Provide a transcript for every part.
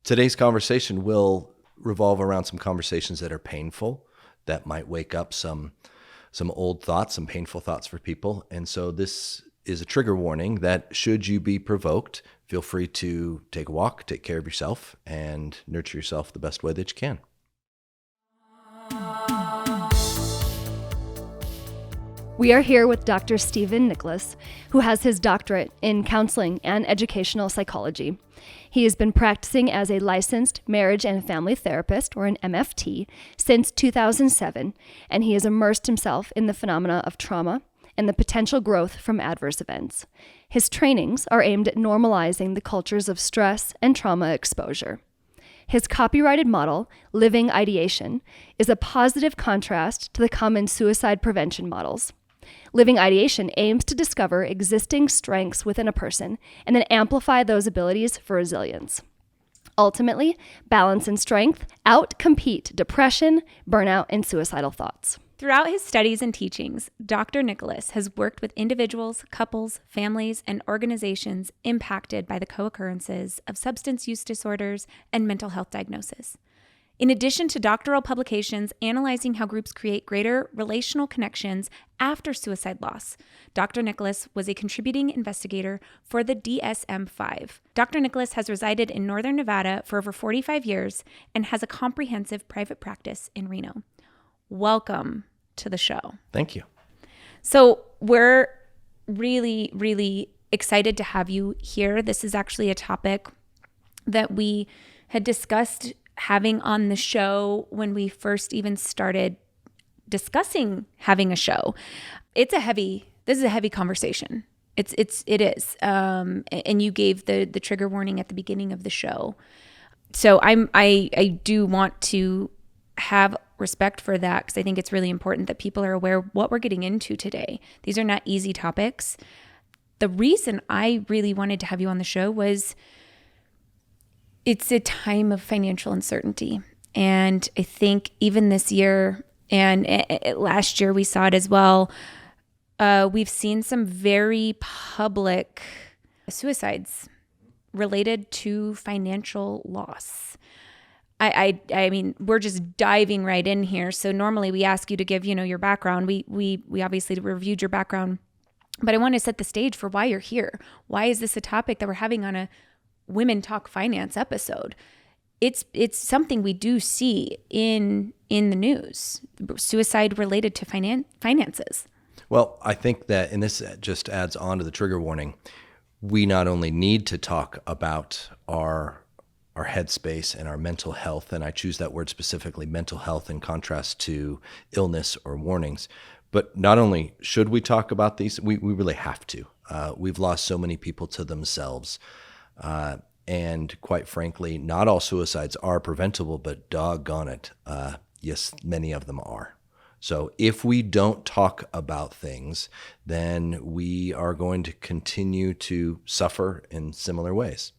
Today's conversation will revolve around some conversations that are painful, that might wake up some old thoughts, some painful thoughts for people. And so this is a trigger warning that should you be provoked, feel free to take a walk, take care of yourself, and nurture yourself the best way that you can. We are here with Dr. Stephen Nicholas, who has his doctorate in counseling and educational psychology. He has been practicing as a licensed marriage and family therapist, or an MFT, since 2007, and he has immersed himself in the phenomena of trauma and the potential growth from adverse events. His trainings are aimed at normalizing the cultures of stress and trauma exposure. His copyrighted model, Living Ideation, is a positive contrast to the common suicide prevention models. Living Ideation aims to discover existing strengths within a person and then amplify those abilities for resilience. Ultimately, balance and strength out-compete depression, burnout, and suicidal thoughts. Throughout his studies and teachings, Dr. Nicholas has worked with individuals, couples, families, and organizations impacted by the co-occurrences of substance use disorders and mental health diagnosis. In addition to doctoral publications analyzing how groups create greater relational connections after suicide loss, Dr. Nicholas was a contributing investigator for the DSM-5. Dr. Nicholas has resided in Northern Nevada for over 45 years and has a comprehensive private practice in Reno. Welcome to the show. Thank you. So we're really, really excited to have you here. This is actually a topic that we had discussed having on the show when we first even started discussing having a show. This is a heavy conversation. It is. And you gave the trigger warning at the beginning of the show. So I do want to have respect for that, because I think it's really important that people are aware of what we're getting into today. These are not easy topics. The reason I really wanted to have you on the show was it's a time of financial uncertainty. And I think even this year and last year we saw it as well. We've seen some very public suicides related to financial loss. I mean, we're just diving right in here. So normally we ask you to give, your background. We obviously reviewed your background, but I want to set the stage for why you're here. Why is this a topic that we're having on a Women Talk Finance episode? It's something we do see in the news, suicide related to finances. Well, I think that, and this just adds on to the trigger warning, we not only need to talk about our headspace and our mental health, and I choose that word specifically, mental health, in contrast to illness or warnings, but not only should we talk about these, we really have to. We've lost so many people to themselves. And quite frankly, not all suicides are preventable, but doggone it, yes, many of them are. So if we don't talk about things, then we are going to continue to suffer in similar ways.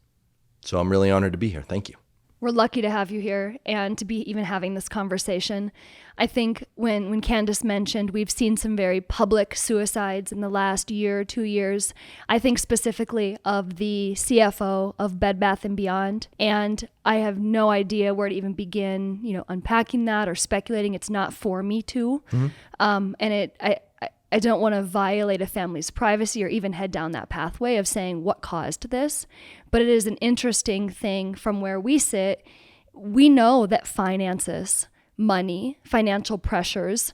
So I'm really honored to be here. Thank you. We're lucky to have you here and to be even having this conversation. I think when Candace mentioned we've seen some very public suicides in the last year, 2 years, I think specifically of the CFO of Bed Bath & Beyond. And I have no idea where to even begin, unpacking that or speculating. It's not for me to. And I don't want to violate a family's privacy or even head down that pathway of saying what caused this. But it is an interesting thing from where we sit. We know that finances, money, financial pressures,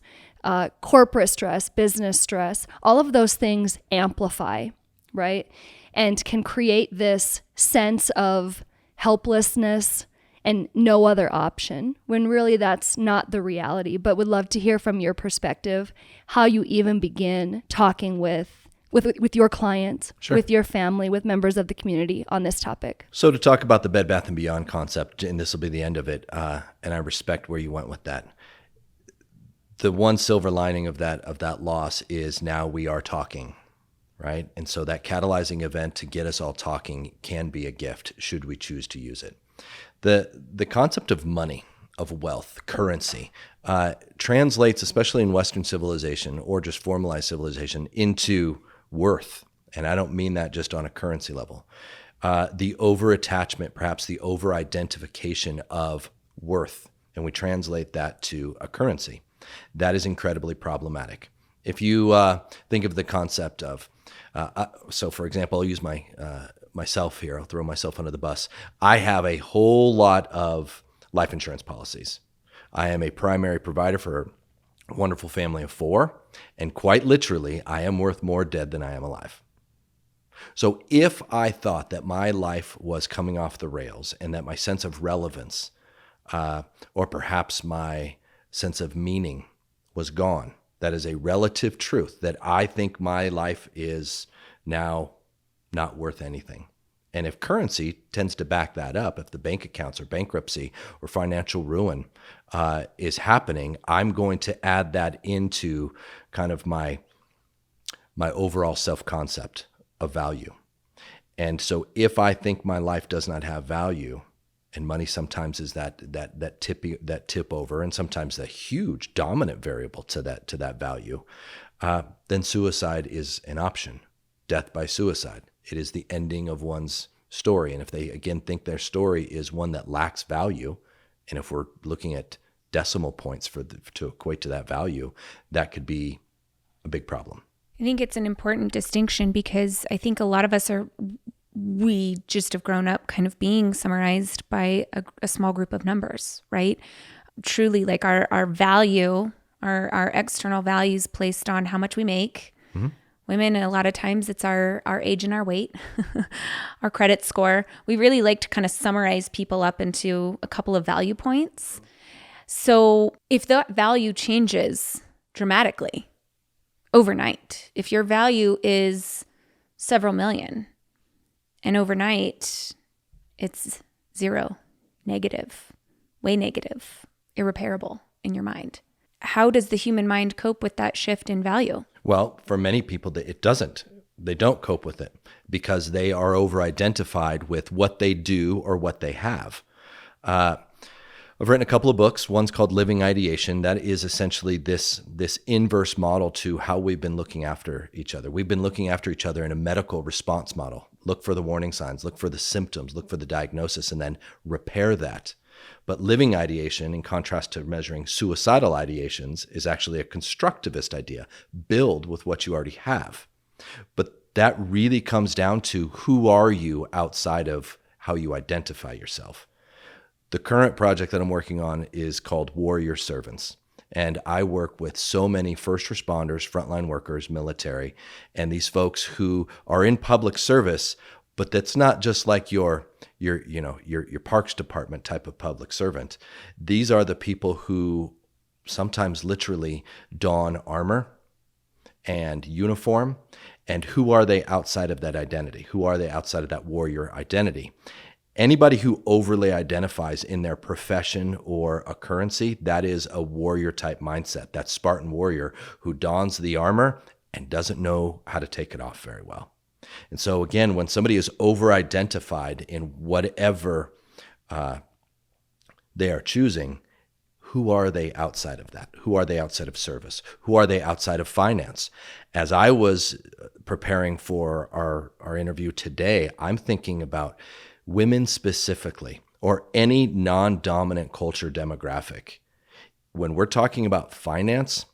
corporate stress, business stress, all of those things amplify, right? And can create this sense of helplessness and no other option, when really that's not the reality. But would love to hear from your perspective how you even begin talking with your clients, Sure. with your family, with members of the community on this topic. So to talk about the Bed Bath & Beyond concept, and this will be the end of it, and I respect where you went with that. The one silver lining of that loss is now we are talking, right? And so that catalyzing event to get us all talking can be a gift should we choose to use it. The concept of money, of wealth, currency, translates, especially in Western civilization or just formalized civilization, into worth. And I don't mean that just on a currency level. the over-attachment, perhaps the over-identification of worth, and we translate that to a currency. That is incredibly problematic. If you think of the concept of, so for example, I'll use myself here. I'll throw myself under the bus. I have a whole lot of life insurance policies. I am a primary provider for a wonderful family of 4, and quite literally, I am worth more dead than I am alive. So if I thought that my life was coming off the rails and that my sense of relevance, or perhaps my sense of meaning was gone, that is a relative truth, that I think my life is now not worth anything. And if currency tends to back that up, if the bank accounts or bankruptcy or financial ruin is happening, I'm going to add that into kind of my overall self-concept of value. And so if I think my life does not have value, and money sometimes is that tip over, and sometimes the huge dominant variable to that value, then suicide is an option. Death by suicide. It is the ending of one's story. And if they again think their story is one that lacks value, and if we're looking at decimal points to equate to that value, that could be a big problem. I think it's an important distinction because I think a lot of us we just have grown up kind of being summarized by a small group of numbers, right? Truly, like our value, our external values placed on how much we make. Mm-hmm. Women, a lot of times it's our age and our weight, our credit score. We really like to kind of summarize people up into a couple of value points. So if that value changes dramatically overnight, if your value is several million and overnight it's 0, negative, way negative, irreparable in your mind, how does the human mind cope with that shift in value? Well, for many people, it doesn't. They don't cope with it because they are over-identified with what they do or what they have. I've written a couple of books. One's called Living Ideation. That is essentially this inverse model to how we've been looking after each other. We've been looking after each other in a medical response model. Look for the warning signs, look for the symptoms, look for the diagnosis, and then repair that. But living ideation, in contrast to measuring suicidal ideations, is actually a constructivist idea. Build with what you already have. But that really comes down to who are you outside of how you identify yourself. The current project that I'm working on is called Warrior Servants. And I work with so many first responders, frontline workers, military, and these folks who are in public service, but that's not just like your parks department type of public servant. These are the people who sometimes literally don armor and uniform. And who are they outside of that identity? Who are they outside of that warrior identity? Anybody who overly identifies in their profession or a currency, that is a warrior type mindset. That Spartan warrior who dons the armor and doesn't know how to take it off very well. And so again, when somebody is over-identified in whatever they are choosing, who are they outside of that? Who are they outside of service? Who are they outside of finance? As I was preparing for our interview today, I'm thinking about women specifically, or any non-dominant culture demographic. When we're talking about finance,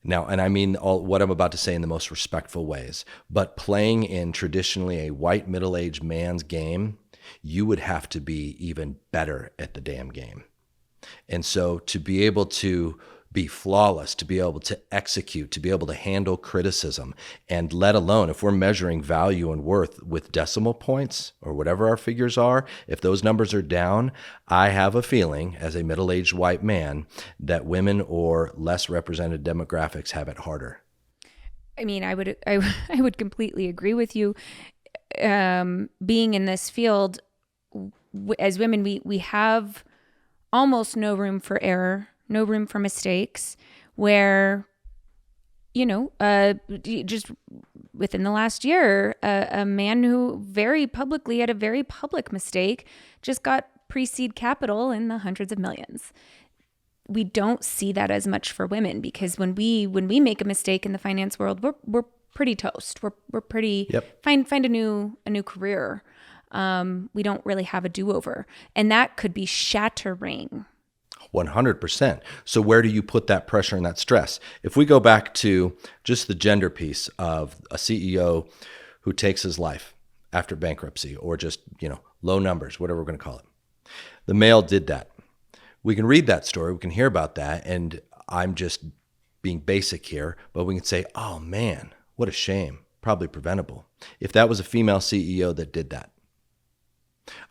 now, and I mean what I'm about to say in the most respectful ways, but playing in traditionally a white middle-aged man's game, you would have to be even better at the damn game. And so to be able to be flawless, to be able to execute, to be able to handle criticism, and let alone if we're measuring value and worth with decimal points or whatever our figures are, if those numbers are down, I have a feeling as a middle-aged white man that women or less represented demographics have it harder. I mean, I would completely agree with you. Being in this field, as women, we have almost no room for error, no room for mistakes, where, just within the last year, a man who very publicly had a very public mistake just got pre-seed capital in the hundreds of millions. We don't see that as much for women because when we make a mistake in the finance world, we're pretty toast. We're pretty Yep. find a new career. We don't really have a do-over, and that could be shattering. 100%. So where do you put that pressure and that stress? If we go back to just the gender piece of a CEO who takes his life after bankruptcy or just, low numbers, whatever we're going to call it. The male did that. We can read that story. We can hear about that. And I'm just being basic here, but we can say, oh man, what a shame. Probably preventable. If that was a female CEO that did that,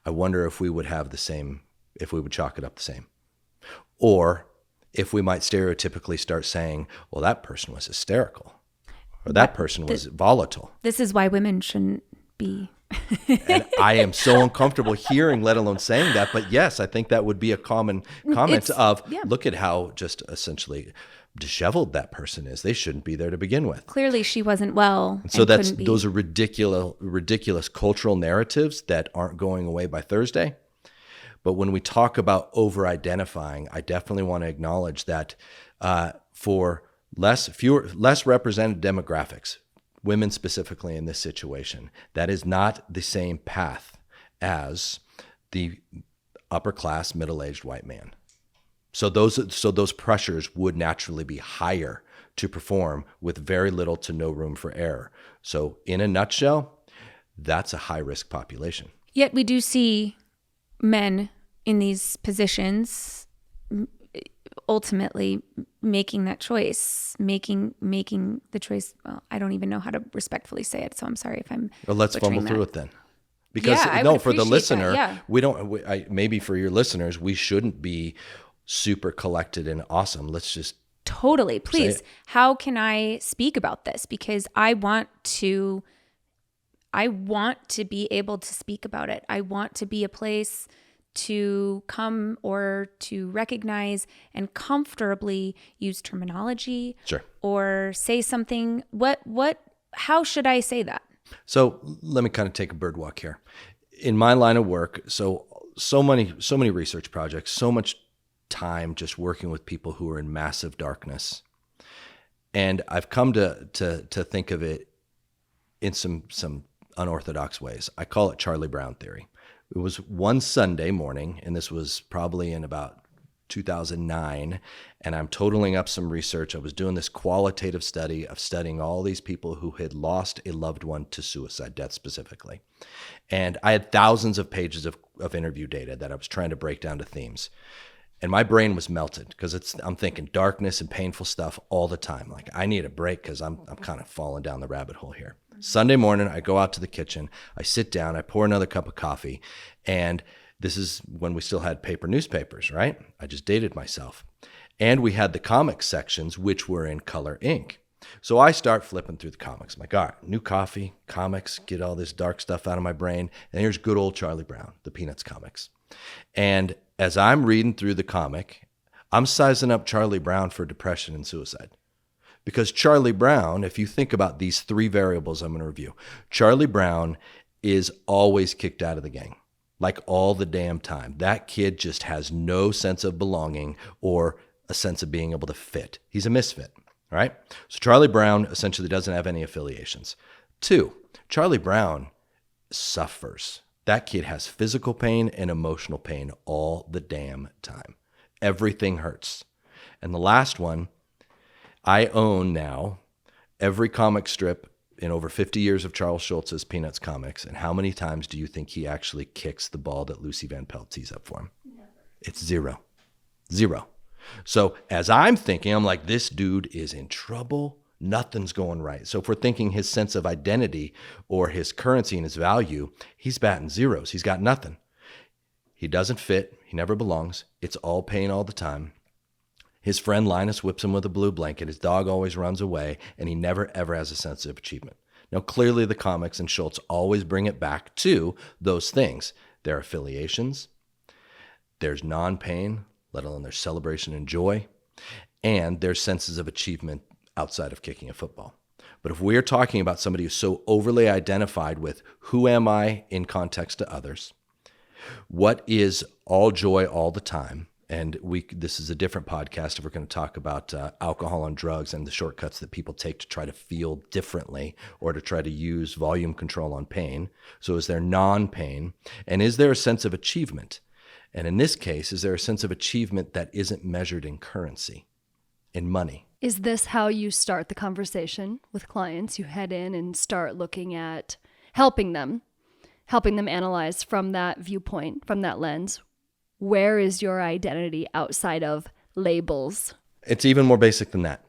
I wonder if we would have the same, if we would chalk it up the same. Or if we might stereotypically start saying, well, that person was hysterical or that person was volatile. This is why women shouldn't be. And I am so uncomfortable hearing, let alone saying that. But yes, I think that would be a common comment look at how just essentially disheveled that person is. They shouldn't be there to begin with. Clearly she wasn't well. So those are ridiculous cultural narratives that aren't going away by Thursday. But when we talk about over-identifying, I definitely want to acknowledge that for less represented demographics, women specifically in this situation, that is not the same path as the upper-class, middle-aged white man. So those pressures would naturally be higher to perform with very little to no room for error. So in a nutshell, that's a high-risk population. Yet we do see men in these positions ultimately making that choice, making the choice. Well, I don't even know how to respectfully say it, so I'm sorry if I'm. Well, let's fumble through it then, because for the listener, we don't. Maybe for your listeners, we shouldn't be super collected and awesome. Let's just totally, please. How can I speak about this? Because I want to be able to speak about it. I want to be a place to come or to recognize and comfortably use terminology. Sure. Or say something. How should I say that? So let me kind of take a bird walk here. In my line of work, so many research projects, so much time just working with people who are in massive darkness. And I've come to think of it in some unorthodox ways. I call it Charlie Brown theory. It was one Sunday morning, and this was probably in about 2009, and I'm totaling up some research. I was doing this qualitative study of studying all these people who had lost a loved one to suicide, death specifically. And I had thousands of pages of interview data that I was trying to break down to themes. And my brain was melted because I'm thinking darkness and painful stuff all the time. Like, I need a break because I'm kind of falling down the rabbit hole here. Sunday morning, I go out to the kitchen, I sit down, I pour another cup of coffee, and this is when we still had paper newspapers, right? I just dated myself. And we had the comics sections, which were in color ink. So I start flipping through the comics. I'm like, all right, new coffee, comics, get all this dark stuff out of my brain. And here's good old Charlie Brown, the Peanuts comics. And as I'm reading through the comic, I'm sizing up Charlie Brown for depression and suicide. Because Charlie Brown, if you think about these three variables I'm going to review, Charlie Brown is always kicked out of the gang, like all the damn time. That kid just has no sense of belonging or a sense of being able to fit. He's a misfit, right? So Charlie Brown essentially doesn't have any affiliations. 2, Charlie Brown suffers. That kid has physical pain and emotional pain all the damn time. Everything hurts. And the last one, I own now every comic strip in over 50 years of Charles Schultz's Peanuts comics. And how many times do you think he actually kicks the ball that Lucy Van Pelt tees up for him? Never. It's 0. So as I'm thinking, I'm like, this dude is in trouble. Nothing's going right. So if we're thinking his sense of identity or his currency and his value, he's batting zeros. He's got nothing. He doesn't fit. He never belongs. It's all pain all the time. His friend Linus whips him with a blue blanket. His dog always runs away, and he never, ever has a sense of achievement. Now, clearly the comics and Schultz always bring it back to those things. Their affiliations, there's non-pain, let alone their celebration and joy, and their senses of achievement outside of kicking a football. But if we're talking about somebody who's so overly identified with who am I in context to others, what is all joy all the time, And this is a different podcast if we're going to talk about alcohol and drugs and the shortcuts that people take to try to feel differently or to try to use volume control on pain. So is there non-pain? And is there a sense of achievement? And in this case, is there a sense of achievement that isn't measured in currency, in money? Is this how you start the conversation with clients? You head in and start looking at helping them analyze from that viewpoint, from that lens. Where is your identity outside of labels? It's even more basic than that.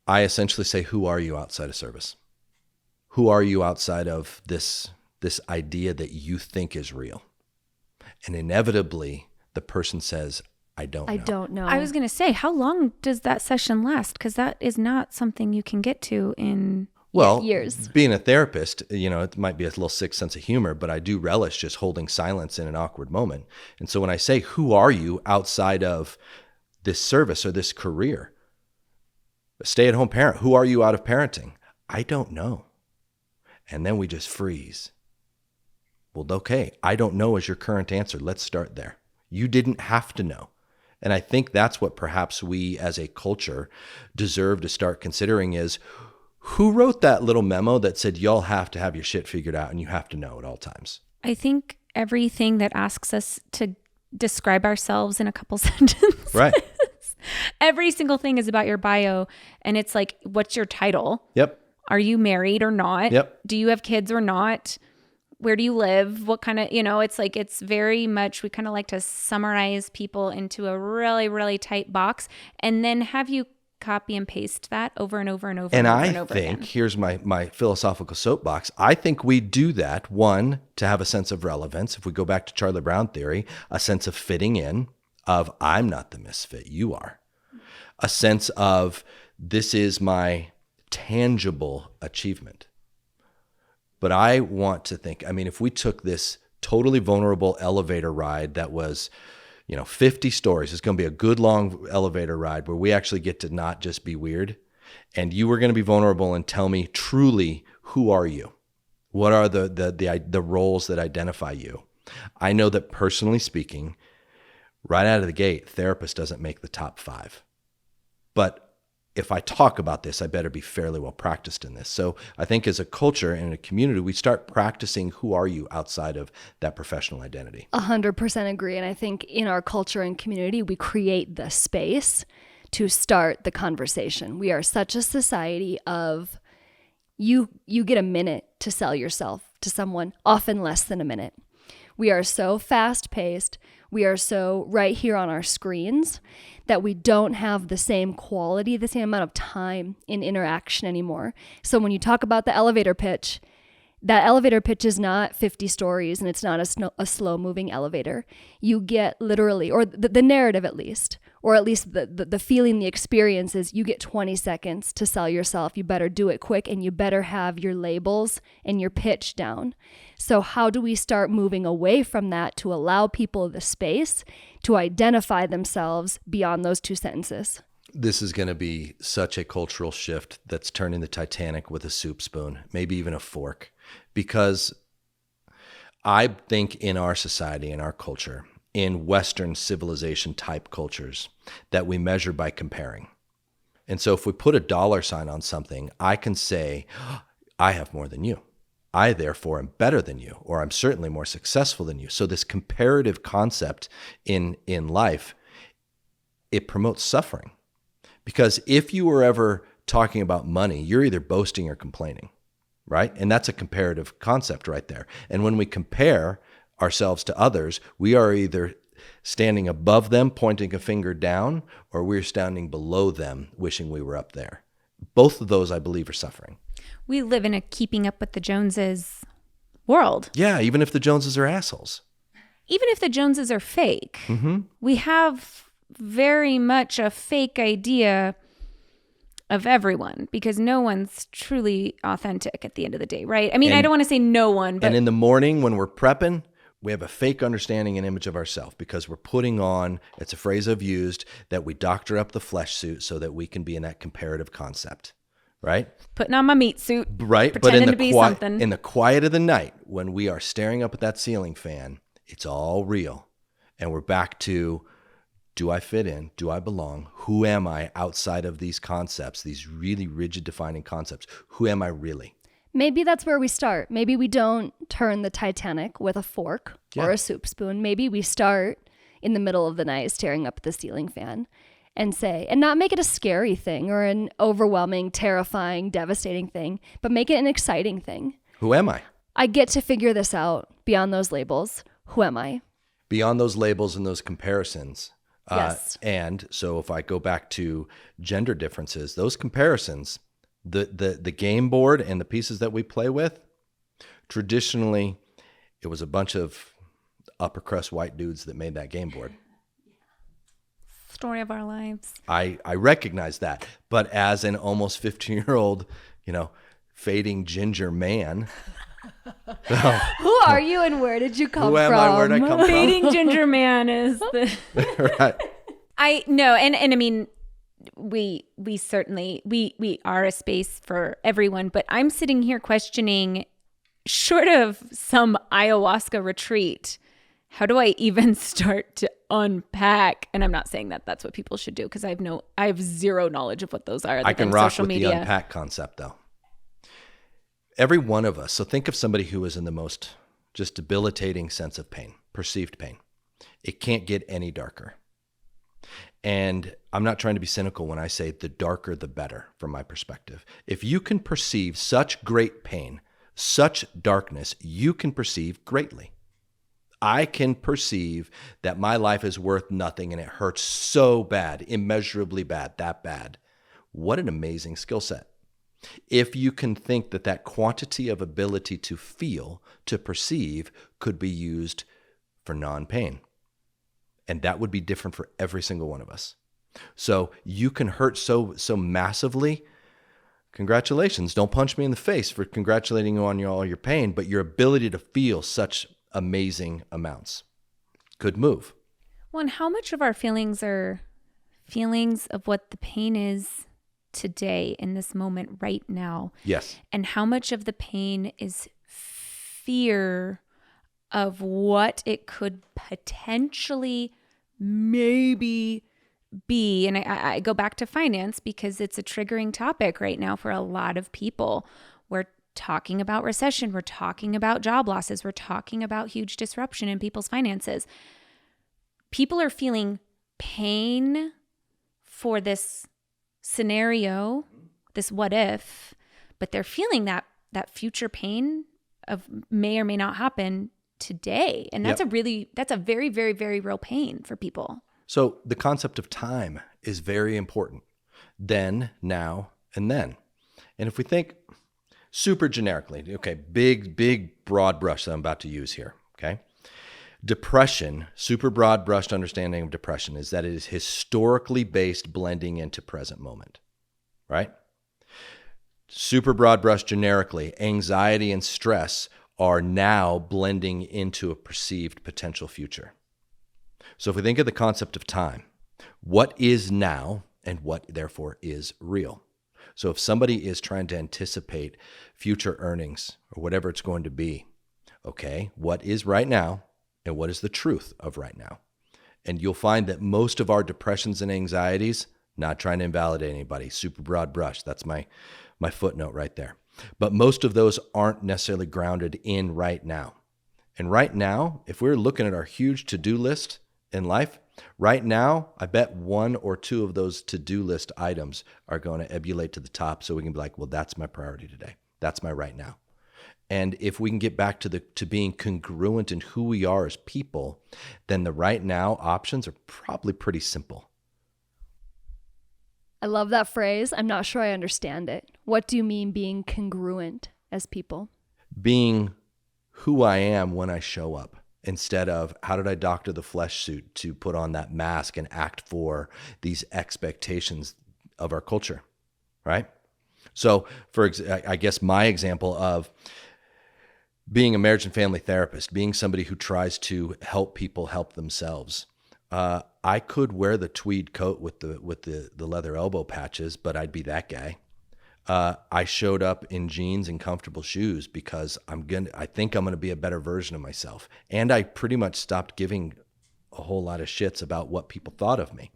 I essentially say, who are you outside of service? Who are you outside of this idea that you think is real? And inevitably, the person says, I don't know. I was going to say, how long does that session last? Because that is not something you can get to in years. Being a therapist, it might be a little sick sense of humor, but I do relish just holding silence in an awkward moment. And so when I say, who are you outside of this service or this career? A stay-at-home parent, who are you out of parenting? I don't know. And then we just freeze. Well, okay, I don't know is your current answer. Let's start there. You didn't have to know. And I think that's what perhaps we as a culture deserve to start considering is, who wrote that little memo that said y'all have to have your shit figured out and you have to know at all times? I think everything that asks us to describe ourselves in a couple sentences. Right. Every single thing is about your bio. And it's like, what's your title? Yep. Are you married or not? Yep. Do you have kids or not? Where do you live? What kind of, it's like, it's very much, we kind of like to summarize people into a really, really tight box and then have you copy and paste that over and over and over and over and over again. Here's my philosophical soapbox. I think we do that, one, to have a sense of relevance. If we go back to Charlie Brown theory, a sense of fitting in, of I'm not the misfit, you are. A sense of this is my tangible achievement. But I want to think, if we took this totally vulnerable elevator ride that was 50 stories. It's going to be a good long elevator ride where we actually get to not just be weird. And you were going to be vulnerable and tell me truly, who are you? What are the roles that identify you? I know that personally speaking, right out of the gate, therapist doesn't make the top 5. But if I talk about this, I better be fairly well practiced in this. So I think as a culture and a community, we start practicing who are you outside of that professional identity. 100% agree. And I think in our culture and community, we create the space to start the conversation. We are such a society of you get a minute to sell yourself to someone, often less than a minute. We are so fast-paced. We are so right here on our screens that we don't have the same quality, the same amount of time in interaction anymore. So when you talk about the elevator pitch, that elevator pitch is not 50 stories and it's not a slow-moving elevator. You get literally, or the narrative at least, or at least the feeling, the experience is you get 20 seconds to sell yourself. You better do it quick and you better have your labels and your pitch down. So how do we start moving away from that to allow people the space to identify themselves beyond those 2 sentences? This is going to be such a cultural shift that's turning the Titanic with a soup spoon, maybe even a fork, because I think in our society, in our culture, in Western civilization type cultures, that we measure by comparing. And so if we put a dollar sign on something, I can say, I have more than you. I therefore am better than you, or I'm certainly more successful than you. So this comparative concept in life, it promotes suffering. Because if you were ever talking about money, you're either boasting or complaining, right? And that's a comparative concept right there. And when we compare ourselves to others, we are either standing above them, pointing a finger down, or we're standing below them, wishing we were up there. Both of those, I believe, are suffering. We live in a keeping up with the Joneses world. Yeah, even if the Joneses are assholes. Even if the Joneses are fake, we have very much a fake idea of everyone because no one's truly authentic at the end of the day, right? I don't want to say no one, but... And in the morning when we're prepping, we have a fake understanding and image of ourselves because we're putting on, it's a phrase I've used, that we doctor up the flesh suit so that we can be in that comparative concept, right? Putting on my meat suit, right? Pretending to be something. In the quiet of the night, when we are staring up at that ceiling fan, it's all real. And we're back to Do I fit in? Do I belong? Who am I outside of these concepts, these really rigid defining concepts? Who am I really? Maybe that's where we start. Maybe we don't turn the Titanic with a fork Yeah. or a soup spoon. Maybe we start in the middle of the night staring up at the ceiling fan and say, and not make it a scary thing or an overwhelming, terrifying, devastating thing, but make it an exciting thing. Who am I? I get to figure this out beyond those labels. Who am I? Beyond those labels and those comparisons. Yes. And so if I go back to gender differences, those comparisons, the game board and the pieces that we play with, traditionally, it was a bunch of upper crust white dudes that made that game board. Story of our lives. I recognize that. But as an almost 15-year-old, fading ginger man, Who are you and where did you come who am from? I? Where'd I come from? Fading ginger man is the Right. I know, and I mean, we certainly we are a space for everyone, but I'm sitting here questioning, short of some ayahuasca retreat, how do I even start to unpack? And I'm not saying that that's what people should do, because I have zero knowledge of what those are. I can rock with media. the unpack concept, though. Every one of us. So think of somebody who is in the most just debilitating sense of pain, perceived pain. It can't get any darker. And I'm not trying to be cynical when I say the darker, the better, from my perspective. If you can perceive such great pain, such darkness, you can perceive greatly. I can perceive that my life is worth nothing and it hurts so bad, immeasurably bad, that bad. What an amazing skill set. If you can think that that quantity of ability to feel, to perceive, could be used for non-pain. And that would be different for every single one of us. So you can hurt so massively. Congratulations. Don't punch me in the face for congratulating you on all your pain, but your ability to feel such amazing amounts. Good move. Well, and how much of our feelings are feelings of what the pain is today in this moment right now? Yes. And how much of the pain is fear of what it could potentially maybe be? And I go back to finance because it's a triggering topic right now for a lot of people. We're talking about recession. We're talking about job losses. We're talking about huge disruption in people's finances. People are feeling pain for this scenario, this what if, but they're feeling that future pain of may or may not happen today. And that's that's a very, very, very real pain for people. So the concept of time is very important. Then, now, and then. And if we think super generically, okay, big broad brush that I'm about to use here, okay? Depression, super broad brushed understanding of depression is that it is historically based blending into present moment, right? Super broad brush generically, anxiety and stress are now blending into a perceived potential future. So if we think of the concept of time, what is now and what therefore is real? So if somebody is trying to anticipate future earnings or whatever it's going to be, okay, what is right now and what is the truth of right now? And you'll find that most of our depressions and anxieties, not trying to invalidate anybody, super broad brush, that's my footnote right there. But most of those aren't necessarily grounded in right now. And right now, if we're looking at our huge to-do list in life, right now, I bet one or two of those to-do list items are going to ebulliate to the top so we can be like, well, that's my priority today. That's my right now. And if we can get back to being congruent in who we are as people, then the right now options are probably pretty simple. I love that phrase. I'm not sure I understand it. What do you mean being congruent as people? Being who I am when I show up, instead of how did I doctor the flesh suit to put on that mask and act for these expectations of our culture, right? So I guess my example of being a marriage and family therapist, being somebody who tries to help people help themselves. I could wear the tweed coat with the leather elbow patches, but I'd be that guy. I showed up in jeans and comfortable shoes because I think I'm gonna be a better version of myself. And I pretty much stopped giving a whole lot of shits about what people thought of me.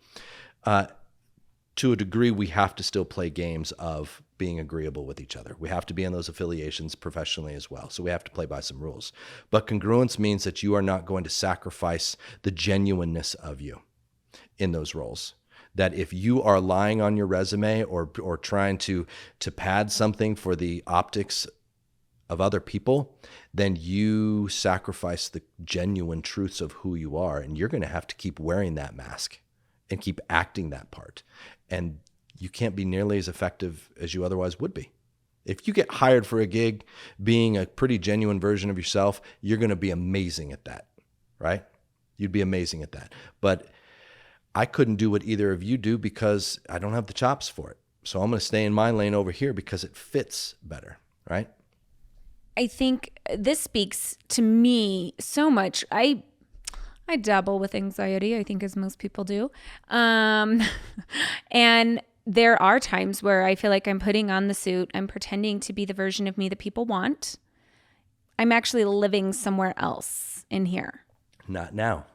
To a degree, we have to still play games of being agreeable with each other. We have to be in those affiliations professionally as well. So we have to play by some rules. But congruence means that you are not going to sacrifice the genuineness of you in those roles. That if you are lying on your resume or trying to pad something for the optics of other people, then you sacrifice the genuine truths of who you are. And you're going to have to keep wearing that mask and keep acting that part. And you can't be nearly as effective as you otherwise would be. If you get hired for a gig being a pretty genuine version of yourself, you're going to be amazing at that, right? You'd be amazing at that. But I couldn't do what either of you do because I don't have the chops for it. So I'm going to stay in my lane over here because it fits better, right? I think this speaks to me so much. I dabble with anxiety, I think, as most people do. And there are times where I feel like I'm putting on the suit. I'm pretending to be the version of me that people want. I'm actually living somewhere else in here. Not now.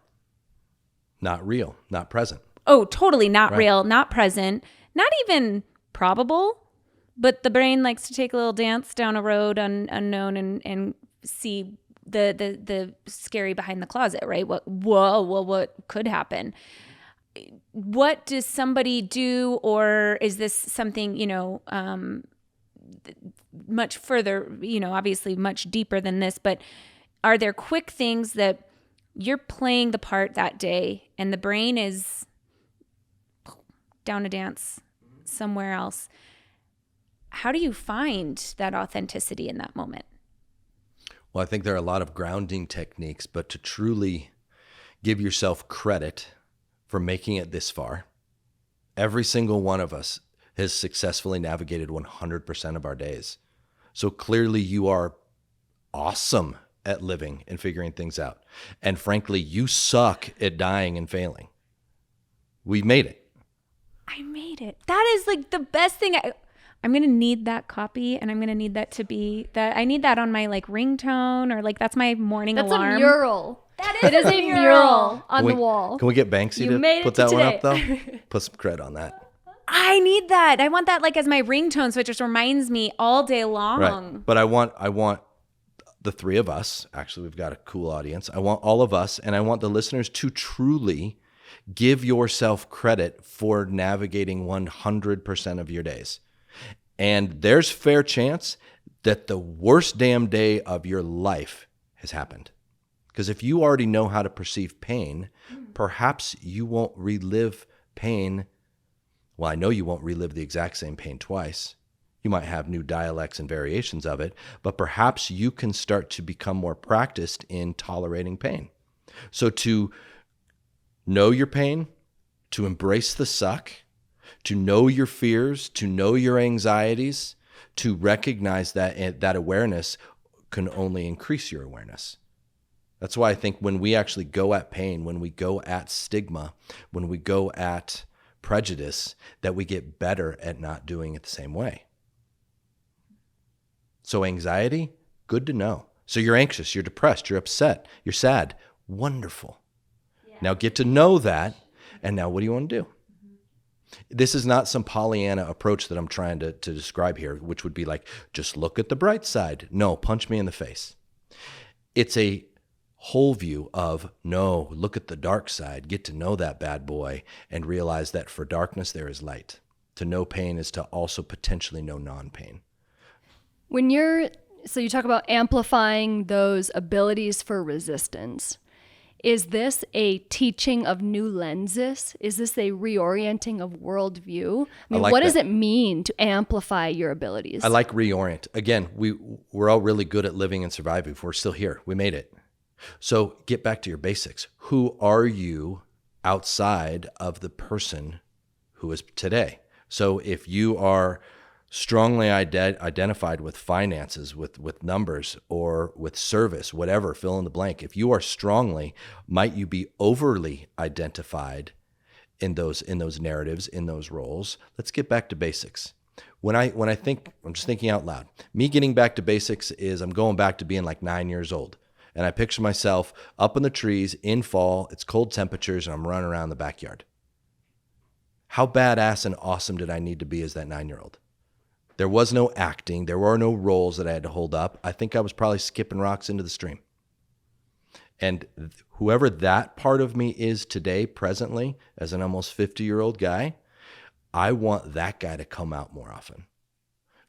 Not real. Not present. Oh, totally not Right. real, not present, not even probable. But the brain likes to take a little dance down a road unknown and see the scary behind the closet, right? What could happen? What does somebody do, or is this something, much further, obviously much deeper than this, but are there quick things that you're playing the part that day and the brain is down a dance somewhere else? How do you find that authenticity in that moment? Well, I think there are a lot of grounding techniques, but to truly give yourself credit for making it this far, every single one of us has successfully navigated 100% of our days. So clearly you are awesome at living and figuring things out. And frankly, you suck at dying and failing. We made it. I made it. That is like the best thing. I'm going to need that copy, and I'm going to need that to be that. I need that on my like ringtone, or like that's my morning That's alarm. a mural. That It is a mural on the wall. Can we get Banksy You made to it put that to one up though? today. Put some cred on that. I need that. I want that like as my ringtone, so it just reminds me all day long. Right. But I want the three of us, actually we've got a cool audience. I want all of us, and I want the listeners to truly give yourself credit for navigating 100% of your days. And there's fair chance that the worst damn day of your life has happened. Because if you already know how to perceive pain, perhaps you won't relive pain. Well, I know you won't relive the exact same pain twice. You might have new dialects and variations of it, but perhaps you can start to become more practiced in tolerating pain. So to know your pain, to embrace the suck, to know your fears, to know your anxieties, to recognize that awareness can only increase your awareness. That's why I think when we actually go at pain, when we go at stigma, when we go at prejudice, that we get better at not doing it the same way. So anxiety, good to know. So you're anxious, you're depressed, you're upset, you're sad. Wonderful. Yeah. Now get to know that, and now what do you want to do? This is not some Pollyanna approach that I'm trying to describe here, which would be like, just look at the bright side. No, punch me in the face. It's a whole view of, no, look at the dark side, get to know that bad boy, and realize that for darkness there is light. To know pain is to also potentially know non-pain. So you talk about amplifying those abilities for resistance. Is this a teaching of new lenses? Is this a reorienting of worldview? I mean, like what does that. it mean to amplify your abilities? I like reorient. Again, we're all really good at living and surviving. We're still here. We made it. So get back to your basics. Who are you outside of the person who is today? So if you are strongly identified with finances, with numbers, or with service, whatever, fill in the blank. If you are strongly, might you be overly identified in those narratives, in those roles? Let's get back to basics. When I think, I'm just thinking out loud. Me getting back to basics is I'm going back to being like 9 years old. And I picture myself up in the trees in fall, it's cold temperatures, and I'm running around the backyard. How badass and awesome did I need to be as that 9-year-old? There was no acting. There were no roles that I had to hold up. I think I was probably skipping rocks into the stream. And whoever that part of me is today, presently, as an almost 50-year-old guy, I want that guy to come out more often.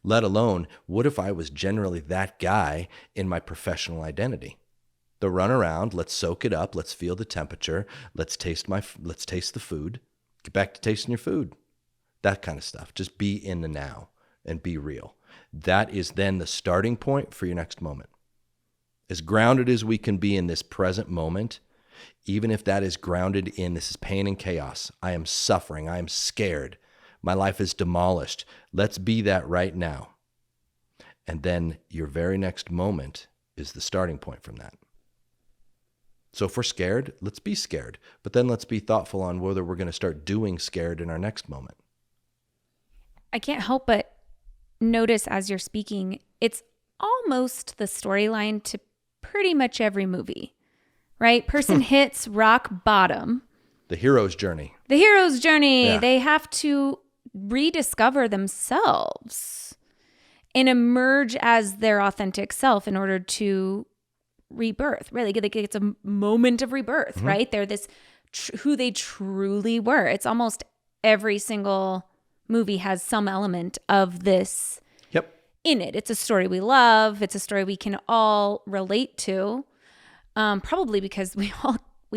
Let alone, what if I was generally that guy in my professional identity? The run around, let's soak it up, let's feel the temperature, let's taste the food, get back to tasting your food, that kind of stuff. Just be in the now and be real. That is then the starting point for your next moment. As grounded as we can be in this present moment, even if that is grounded in this is pain and chaos, I am suffering, I am scared, my life is demolished. Let's be that right now. And then your very next moment is the starting point from that. So if we're scared, let's be scared. But then let's be thoughtful on whether we're going to start doing scared in our next moment. I can't help but notice as you're speaking, it's almost the storyline to pretty much every movie, right? Person hits rock bottom. The hero's journey. The hero's journey. Yeah. They have to rediscover themselves and emerge as their authentic self in order to rebirth. Really, it's a moment of rebirth, right? They're this who they truly were. It's almost every single movie has some element of this in it. It's a story we love. It's a story we can all relate to. Probably because we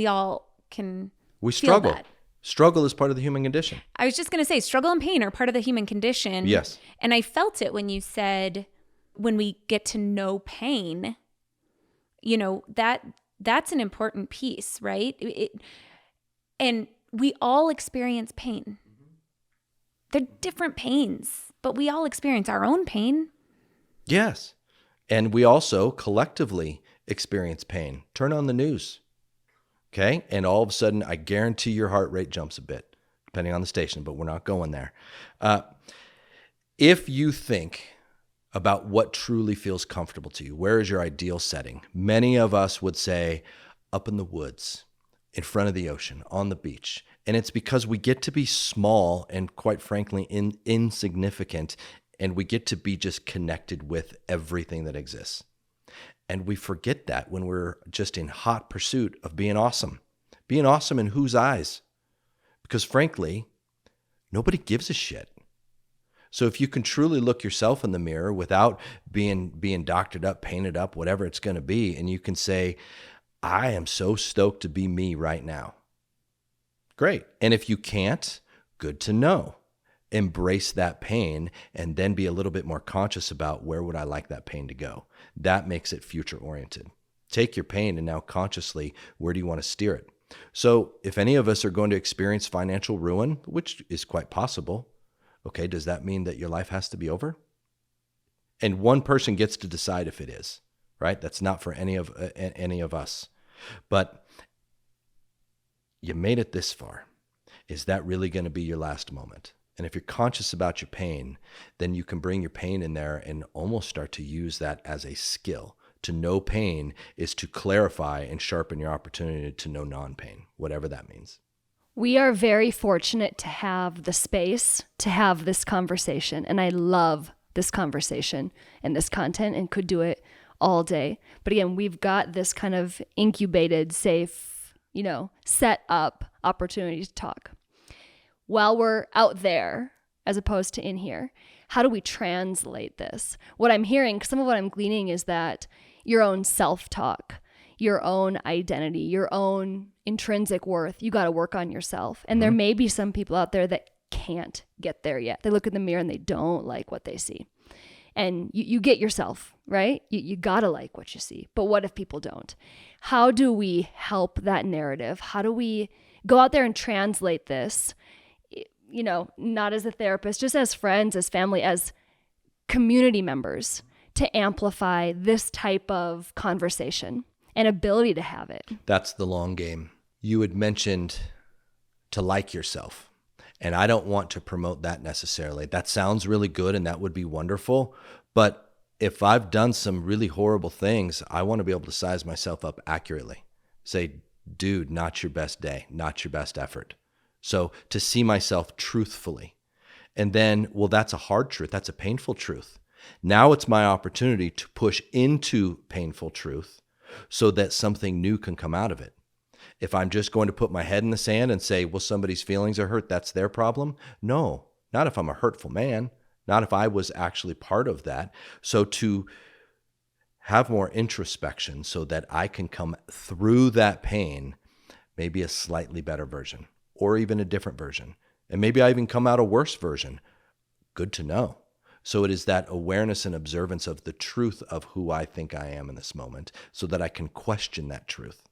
all can. We struggle. Feel that. Struggle is part of the human condition. I was just going to say, struggle and pain are part of the human condition. Yes. And I felt it when you said, when we get to know pain, that's an important piece, right? And we all experience pain. They're different pains, but we all experience our own pain. Yes. And we also collectively experience pain. Turn on the news. Okay? And all of a sudden, I guarantee your heart rate jumps a bit, depending on the station, but we're not going there. If you think about what truly feels comfortable to you, where is your ideal setting? Many of us would say up in the woods, in front of the ocean, on the beach. And it's because we get to be small and, quite frankly, insignificant, and we get to be just connected with everything that exists. And we forget that when we're just in hot pursuit of being awesome. Being awesome in whose eyes? Because frankly, nobody gives a shit. So if you can truly look yourself in the mirror without being doctored up, painted up, whatever it's going to be, and you can say, I am so stoked to be me right now. Great. And if you can't, good to know. Embrace that pain and then be a little bit more conscious about where would I like that pain to go. That makes it future oriented. Take your pain and now consciously, where do you want to steer it? So if any of us are going to experience financial ruin, which is quite possible, okay, does that mean that your life has to be over? And one person gets to decide if it is, right? That's not for any of us. But you made it this far. Is that really going to be your last moment? And if you're conscious about your pain, then you can bring your pain in there and almost start to use that as a skill. To know pain is to clarify and sharpen your opportunity to know non-pain, whatever that means. We are very fortunate to have the space to have this conversation. And I love this conversation and this content and could do it all day. But again, we've got this kind of incubated, safe, set up opportunity to talk. While we're out there, as opposed to in here, how do we translate this? What I'm hearing, some of what I'm gleaning is that your own self-talk, your own identity, your own intrinsic worth, you got to work on yourself. And there may be some people out there that can't get there yet. They look in the mirror and they don't like what they see. And you get yourself, right? You got to like what you see. But what if people don't? How do we help that narrative? How do we go out there and translate this? Not as a therapist, just as friends, as family, as community members, to amplify this type of conversation and ability to have it. That's the long game. You had mentioned to like yourself, and I don't want to promote that necessarily. That sounds really good and that would be wonderful, but if I've done some really horrible things, I want to be able to size myself up accurately. Say, dude, not your best day, not your best effort. So to see myself truthfully. And then, well, that's a hard truth. That's a painful truth. Now it's my opportunity to push into painful truth so that something new can come out of it. If I'm just going to put my head in the sand and say, well, somebody's feelings are hurt, that's their problem. No, not if I'm a hurtful man, not if I was actually part of that. So to have more introspection so that I can come through that pain, maybe a slightly better version or even a different version. And maybe I even come out a worse version. Good to know. So it is that awareness and observance of the truth of who I think I am in this moment so that I can question that truth.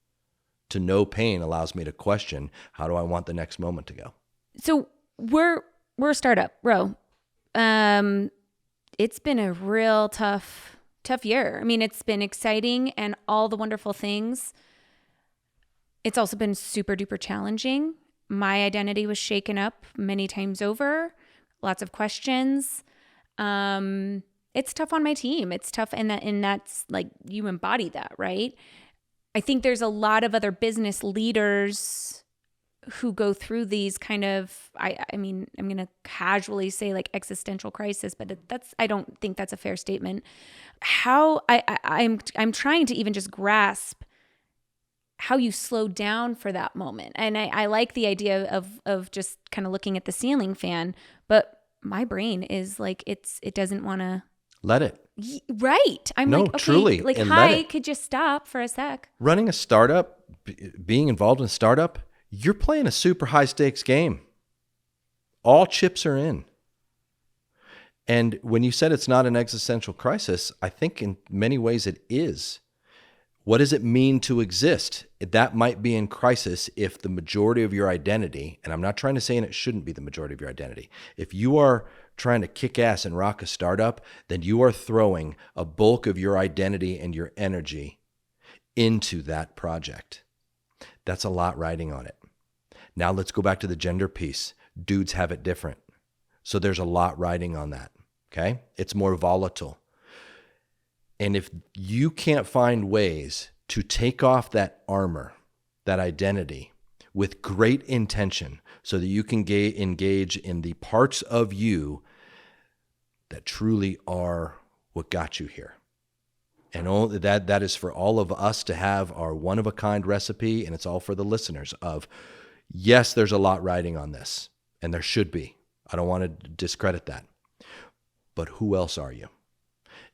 To know pain allows me to question, how do I want the next moment to go? So we're a startup, Ro. It's been a real tough year. I mean, it's been exciting and all the wonderful things. It's also been super duper challenging. My identity was shaken up many times over, lots of questions. It's tough on my team. It's tough. And that's like, you embody that, right? I think there's a lot of other business leaders who go through these kind of, I mean, I'm going to casually say like existential crisis, but I don't think that's a fair statement. I'm trying to even just grasp how you slow down for that moment. And I like the idea of just kind of looking at the ceiling fan, but my brain is like, it doesn't want to let it. Right. I'm no, like, okay, truly, like, and hi, could you stop for a sec? Running a startup, being involved in a startup, you're playing a super high stakes game. All chips are in. And when you said it's not an existential crisis, I think in many ways it is. What does it mean to exist? That might be in crisis if the majority of your identity, and I'm not trying to say it shouldn't be the majority of your identity, if you are trying to kick ass and rock a startup, then you are throwing a bulk of your identity and your energy into that project. That's a lot riding on it. Now let's go back to the gender piece. Dudes have it different. So there's a lot riding on that, okay? It's more volatile. And if you can't find ways to take off that armor, that identity, with great intention so that you can engage in the parts of you that truly are what got you here. And all that is for all of us to have our one-of-a-kind recipe, and it's all for the listeners of, yes, there's a lot riding on this, and there should be. I don't want to discredit that. But who else are you?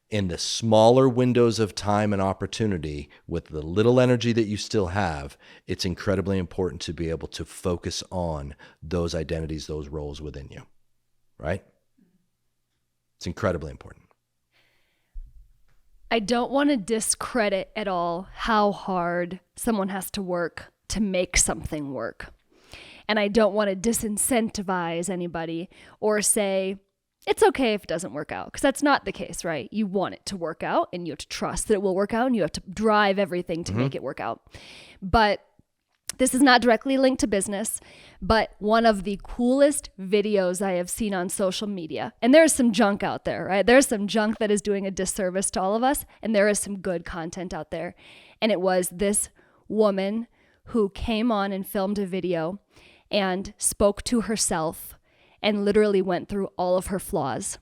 In the smaller windows of time and opportunity, with the little energy that you still have, it's incredibly important to be able to focus on those identities, those roles within you, right? It's incredibly important. I don't want to discredit at all how hard someone has to work to make something work. And I don't want to disincentivize anybody or say, it's okay if it doesn't work out, because that's not the case, right? You want it to work out and you have to trust that it will work out and you have to drive everything to make it work out. But this is not directly linked to business, but one of the coolest videos I have seen on social media, and there's some junk out there, right? There's some junk that is doing a disservice to all of us, and there is some good content out there. And it was this woman who came on and filmed a video and spoke to herself and literally went through all of her flaws.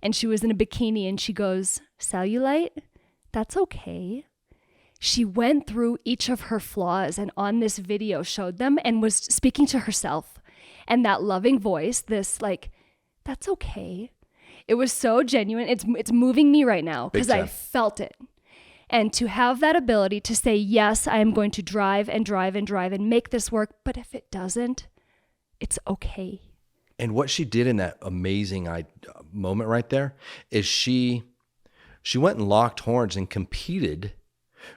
And she was in a bikini and she goes, cellulite? That's okay. She went through each of her flaws and on this video showed them and was speaking to herself. And that loving voice, this like, that's okay. It was so genuine. It's moving me right now because I felt it. And to have that ability to say, yes, I am going to drive and make this work. But if it doesn't, it's okay. And what she did in that amazing moment right there is she went and locked horns and competed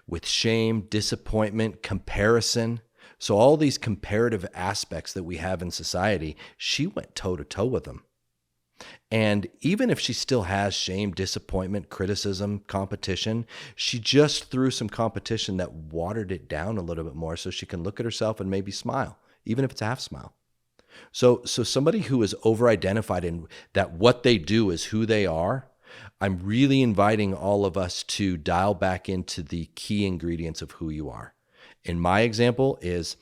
with shame, disappointment, comparison. So all these comparative aspects that we have in society, she went toe to toe with them. And even if she still has shame, disappointment, criticism, competition, she just threw some competition that watered it down a little bit more so she can look at herself and maybe smile, even if it's a half smile. So somebody who is over-identified in that what they do is who they are, I'm really inviting all of us to dial back into the key ingredients of who you are. In my example is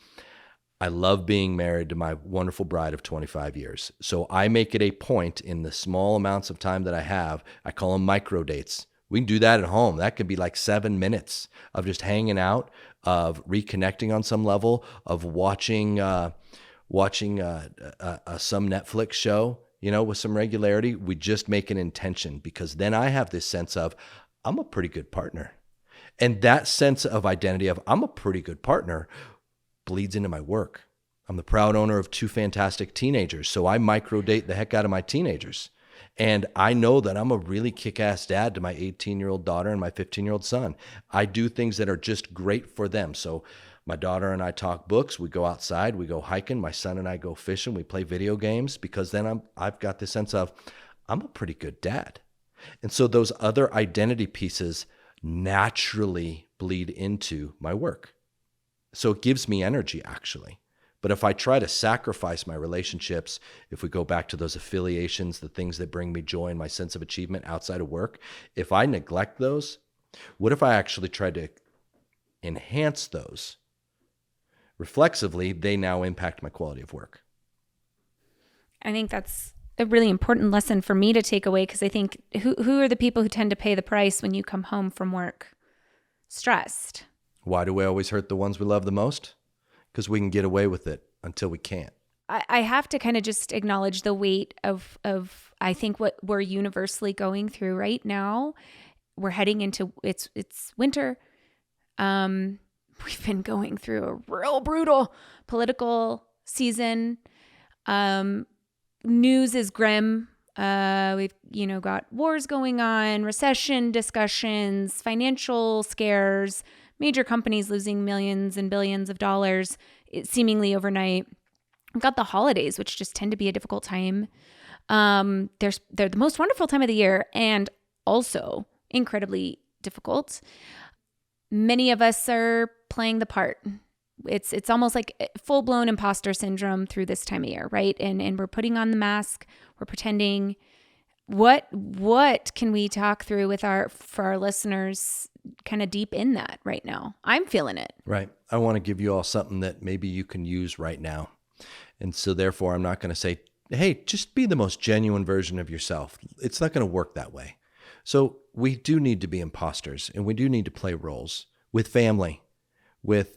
I love being married to my wonderful bride of 25 years. So I make it a point in the small amounts of time that I have, I call them micro dates. We can do that at home. That could be like 7 minutes of just hanging out, of reconnecting on some level, of watching some Netflix show, with some regularity. We just make an intention, because then I have this sense of I'm a pretty good partner. And that sense of identity of I'm a pretty good partner bleeds into my work. I'm the proud owner of 2 fantastic teenagers, so I microdate the heck out of my teenagers. And I know that I'm a really kick-ass dad to my 18-year-old daughter and my 15-year-old son. I do things that are just great for them. So my daughter and I talk books, we go outside, we go hiking, my son and I go fishing, we play video games, because then I've got this sense of I'm a pretty good dad. And so those other identity pieces naturally bleed into my work. So it gives me energy, actually. But if I try to sacrifice my relationships, if we go back to those affiliations, the things that bring me joy and my sense of achievement outside of work, if I neglect those, what if I actually try to enhance those? Reflexively, they now impact my quality of work. I think that's a really important lesson for me to take away, because I think who are the people who tend to pay the price when you come home from work stressed? Why do we always hurt the ones we love the most? Because we can get away with it until we can't. I have to kind of just acknowledge the weight of I think what we're universally going through right now. We're heading into it's winter. We've been going through a real brutal political season. News is grim. We've got wars going on, recession discussions, financial scares, major companies losing millions and billions of dollars seemingly overnight. We've got the holidays, which just tend to be a difficult time. They're the most wonderful time of the year, and also incredibly difficult. Many of us are playing the part. It's almost like full-blown imposter syndrome through this time of year, right? And we're putting on the mask, we're pretending. What can we talk through for our listeners kind of deep in that right now? I'm feeling it. Right. I want to give you all something that maybe you can use right now. And so therefore, I'm not going to say, hey, just be the most genuine version of yourself. It's not going to work that way. So we do need to be imposters, and we do need to play roles with family, with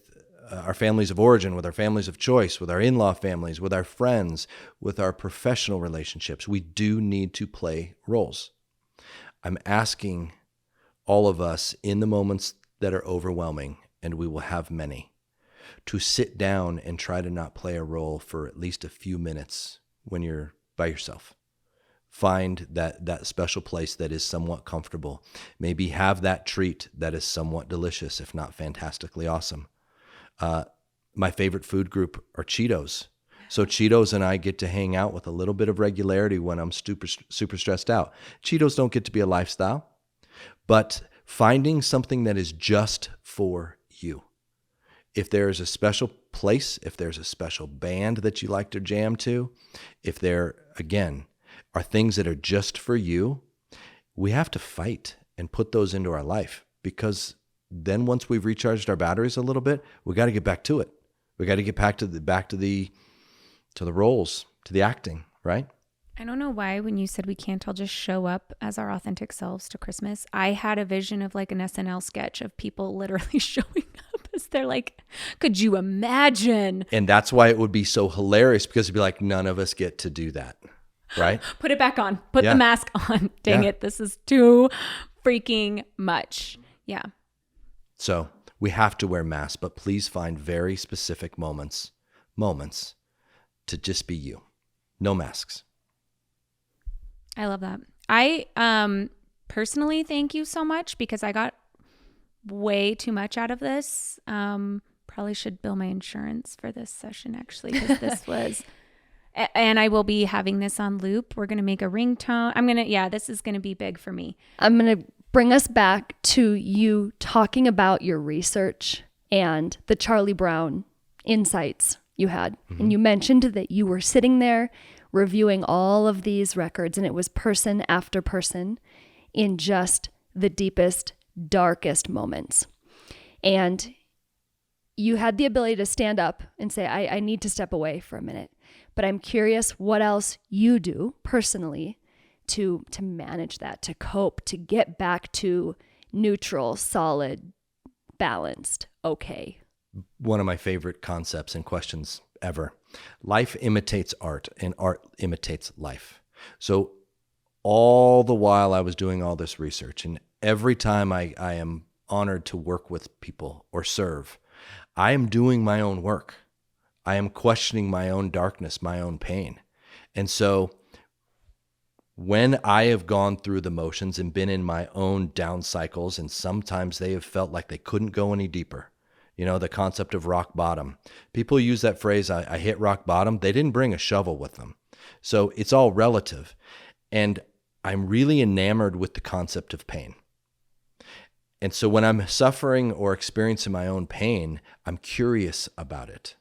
our families of origin, with our families of choice, with our in-law families, with our friends, with our professional relationships. We do need to play roles. I'm asking all of us in the moments that are overwhelming, and we will have many, to sit down and try to not play a role for at least a few minutes when you're by yourself. Find that special place that is somewhat comfortable. Maybe have that treat that is somewhat delicious, if not fantastically awesome. My favorite food group are Cheetos. So Cheetos and I get to hang out with a little bit of regularity when I'm super stressed out. Cheetos don't get to be a lifestyle, but finding something that is just for you. If there is a special place, if there's a special band that you like to jam to, if there, again, are things that are just for you, we have to fight and put those into our life, because then once we've recharged our batteries a little bit, we got to get back to it. We got to get back to the roles, to the acting, right? I don't know why when you said we can't all just show up as our authentic selves to Christmas, I had a vision of like an SNL sketch of people literally showing up as they're like, could you imagine? And that's why it would be so hilarious, because it'd be like, none of us get to do that, right? Put it back on. Put the mask on. Dang it. This is too freaking much. Yeah. So we have to wear masks, but please find very specific moments to just be you. No masks. I love that. I personally thank you so much, because I got way too much out of this. Probably should bill my insurance for this session, actually, because this was, and I will be having this on loop. We're going to make a ringtone. This is going to be big for me. I'm going to bring us back to you talking about your research and the Charlie Brown insights you had. Mm-hmm. And you mentioned that you were sitting there reviewing all of these records, and it was person after person. in just the deepest, darkest moments. And you had the ability to stand up and say, I need to step away for a minute. But I'm curious what else you do personally to manage that, to cope, to get back to neutral, solid, balanced, okay. One of my favorite concepts and questions ever. Life imitates art, and art imitates life. So all the while I was doing all this research, and every time I am honored to work with people or serve, I am doing my own work. I am questioning my own darkness, my own pain. And so when I have gone through the motions and been in my own down cycles, and sometimes they have felt like they couldn't go any deeper, the concept of rock bottom. People use that phrase, I hit rock bottom. They didn't bring a shovel with them. So it's all relative. And I'm really enamored with the concept of pain. And so when I'm suffering or experiencing my own pain, I'm curious about it.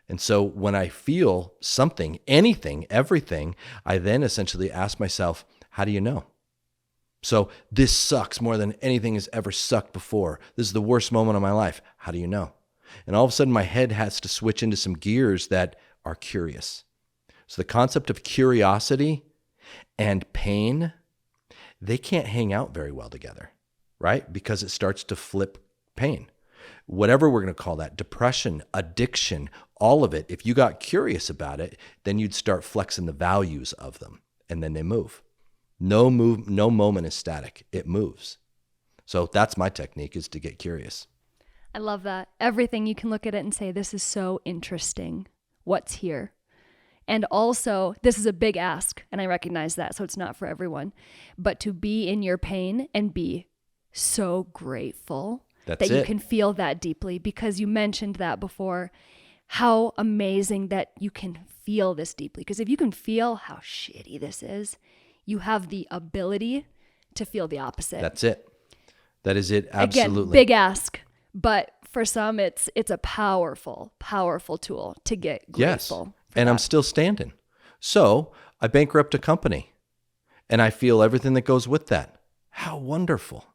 And so when I feel something, anything, everything, I then essentially ask myself, how do you know? So this sucks more than anything has ever sucked before. This is the worst moment of my life. How do you know? And all of a sudden my head has to switch into some gears that are curious. So the concept of curiosity and pain, they can't hang out very well together, right? Because it starts to flip pain. Whatever we're going to call that, depression, addiction, all of it. If you got curious about it, then you'd start flexing the values of them, and then they move. No moment is static. It moves. So that's my technique, is to get curious. I love that. Everything you can look at it and say, this is so interesting. What's here? And also, this is a big ask, and I recognize that, so it's not for everyone. But to be in your pain and be so grateful that you can feel that deeply, because you mentioned that before, how amazing that you can feel this deeply. Because if you can feel how shitty this is, you have the ability to feel the opposite. That's it. That is it. Absolutely. Again, big ask. But for some, it's a powerful, powerful tool to get grateful. Yes. And I'm still standing. So I bankrupt a company and I feel everything that goes with that. How wonderful.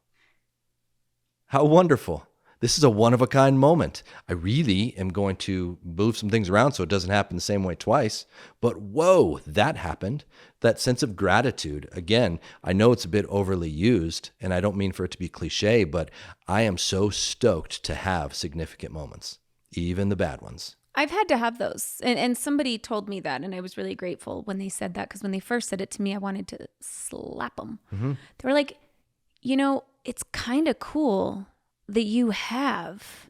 How wonderful. This is a one-of-a-kind moment. I really am going to move some things around so it doesn't happen the same way twice. But whoa, that happened. That sense of gratitude. Again, I know it's a bit overly used, and I don't mean for it to be cliche, but I am so stoked to have significant moments, even the bad ones. I've had to have those. And somebody told me that, and I was really grateful when they said that, because when they first said it to me, I wanted to slap them. Mm-hmm. They were like, it's kind of cool that you have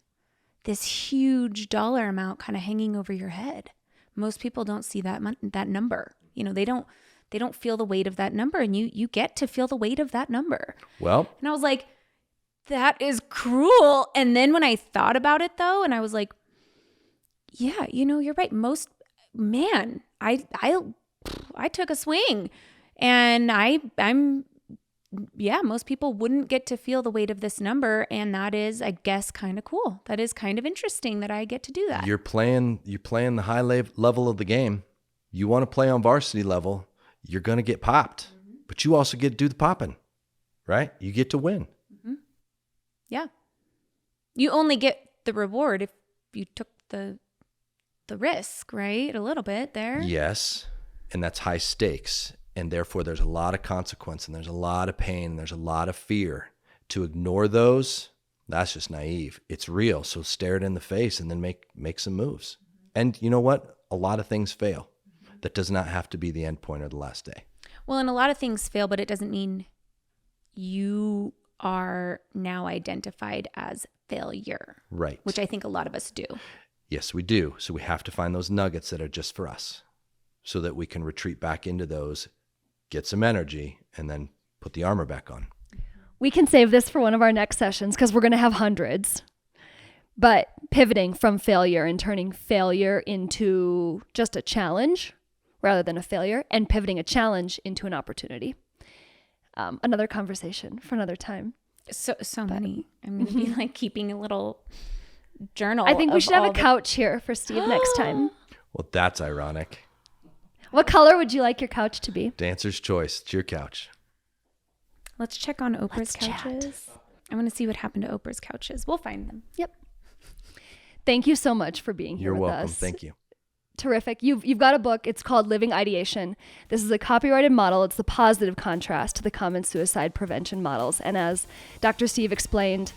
this huge dollar amount kind of hanging over your head. Most people don't see that number. They don't feel the weight of that number, and you get to feel the weight of that number. Well, and I was like, that is cruel. And then when I thought about it though, and I was like, yeah, you're right. I took a swing, and most people wouldn't get to feel the weight of this number. And that is, I guess, kind of cool. That is kind of interesting that I get to do that. You're playing the high level of the game. You want to play on varsity level, you're going to get popped, but you also get to do the popping, right? You get to win. Mm-hmm. Yeah. You only get the reward if you took the risk, right? A little bit there. Yes. And that's high stakes. And therefore there's a lot of consequence, and there's a lot of pain, and there's a lot of fear. To ignore those, that's just naive. It's real. So stare it in the face and then make some moves. And you know what? A lot of things fail. That does not have to be the end point or the last day. Well, and a lot of things fail, but it doesn't mean you are now identified as failure. Right. Which I think a lot of us do. Yes, we do. So we have to find those nuggets that are just for us, so that we can retreat back into those, get some energy, and then put the armor back on. We can save this for one of our next sessions, because we're going to have hundreds. But pivoting from failure and turning failure into just a challenge rather than a failure, and pivoting a challenge into an opportunity. Another conversation for another time. So many. I'm going to be like keeping a little journal. I think we should have a couch here for Steve next time. Well, that's ironic. What color would you like your couch to be? Dancer's choice. It's your couch. Let's check on Oprah's Let's chat. couches. I want to see what happened to Oprah's couches. We'll find them. Yep. Thank you so much for being here You're with welcome. us. Thank you. Terrific. You've got a book. It's called Living Ideation. This is a copyrighted model. It's the positive contrast to the common suicide prevention models. And as Dr. Steve explained,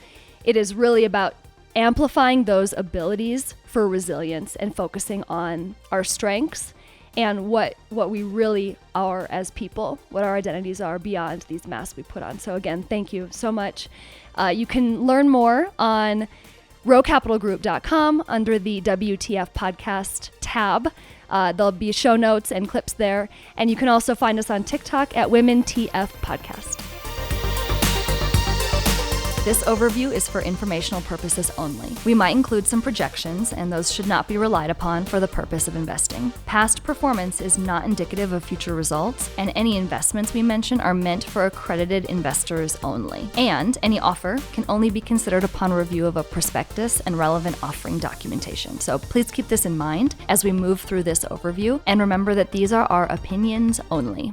it is really about amplifying those abilities for resilience and focusing on our strengths and what we really are as people, what our identities are beyond these masks we put on. So again, thank you so much. You can learn more on rowcapitalgroup.com under the WTF podcast tab. There'll be show notes and clips there. And you can also find us on TikTok at WomenTF Podcast. This overview is for informational purposes only. We might include some projections, and those should not be relied upon for the purpose of investing. Past performance is not indicative of future results, and any investments we mention are meant for accredited investors only. And any offer can only be considered upon review of a prospectus and relevant offering documentation. So please keep this in mind as we move through this overview, and remember that these are our opinions only.